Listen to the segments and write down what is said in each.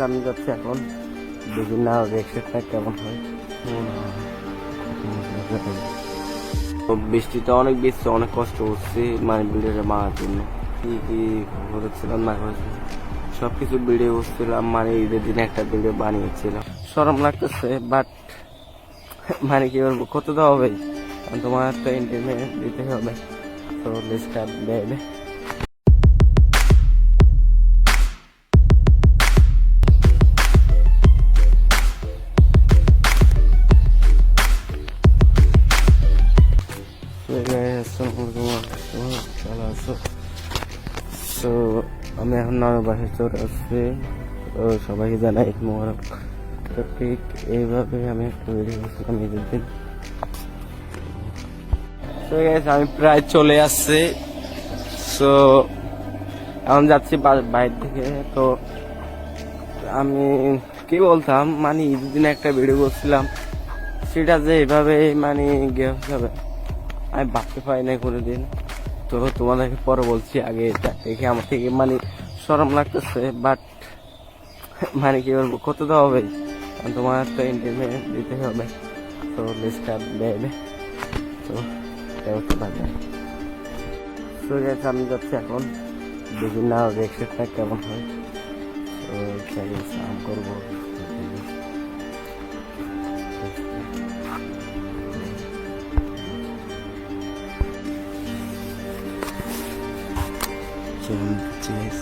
আমি যাচ্ছি এখন, দেখি না রেক্সেটটা কেমন হয়। বৃষ্টিতে অনেক বেশি অনেক কষ্ট করছি মানে ভিডিওটা বানার জন্য। কি কি করেছিলাম না করেছিলাম সবকিছু ভিডিও করছিলাম, মানে ঈদের দিনে একটা ভিডিও বানিয়েছিলাম। শরম লাগতেছে বাট মানে কি বলবো, কত তো হবে, তোমার একটা এন্টারটেইনমেন্ট দিতে হবে। তো লেটস স্টার্ট বেবি। আমি এখন নামের বাসায় চলে আসছি। তো সবাইকে জানাই ঈদ মোবারক। তো ঠিক এইভাবে আমি একটা ভিডিও করছিলাম ঈদের দিন। আমি প্রায় চলে আসছি। তো এখন যাচ্ছি বাইরে থেকে। তো আমি কি বলতাম, মানে ঈদের দিনে একটা ভিডিও করছিলাম, সেটা যে এইভাবে মানে যাবে আমি ভাবতে পারি না কোনোদিন। তো তোমাদেরকে পরে বলছি, আগে এটা দেখে আমার থেকে মানে শরম লাগতেছে বাট মানে কি বলবো, কত তো হবে, তোমার একটা এন্টারটেইনমেন্ট দিতে হবে। তো লেটস স্টার্ট বেবি। তো আমি যাচ্ছি এখন, দেখি না রেক্সেটটা কেমন হয়। তো স্নান করবো। Cheers.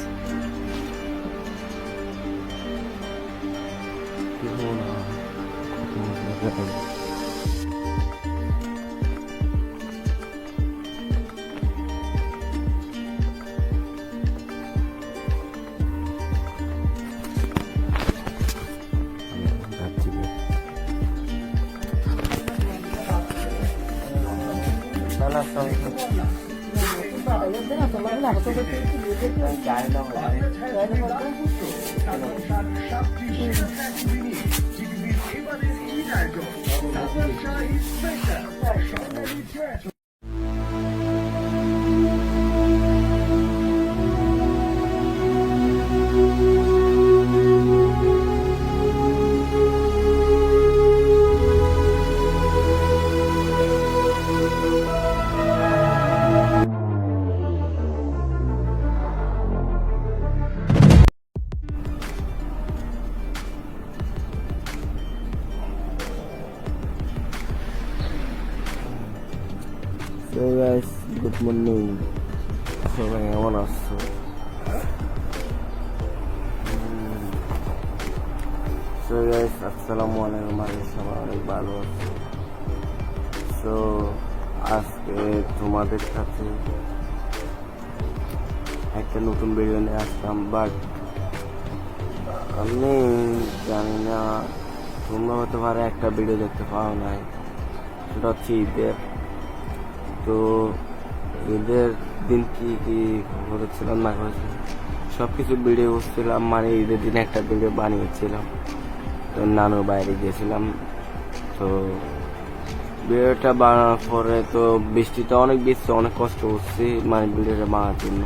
So guys, good morning. সবাই কেমন আছো? So guys, আসসালামু আলাইকুম। আমি সবাই অনেক ভালো আছি। So আজকে তোমাদের কাছে একটা নতুন ভিডিও নিয়ে আসলাম, বাট আমি জানি না তোমরা হতে পারে একটা ভিডিও দেখতে পাও নাই, সেটা হচ্ছে ঈদের। তো ঈদের দিন কি কি করেছিলাম না করেছিলাম সবকিছু ভিডিও করছিলাম, মানে ঈদের দিনে একটা ভিডিও বানিয়েছিলাম। তো নানুর বাইরে গিয়েছিলাম। তো ভিডিওটা বানানোর পরে তো বৃষ্টিতে অনেক বেশি অনেক কষ্ট করছি মানে ভিডিওটা বানার জন্য।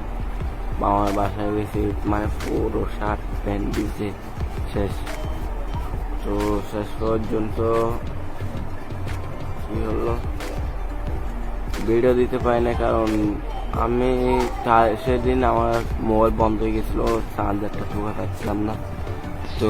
মামার বাসায় গেছি, মানে পুরো শার্ট প্যান্ট দিয়েছে শেষ। তো শেষ পর্যন্ত কি হলো, ভিডিও দিতে পারি না, কারণ আমি সেদিন আমার মোবাইল বন্ধ হয়ে গেছিলো, চার্জারটা ঢোকা পাচ্ছিলাম না। তো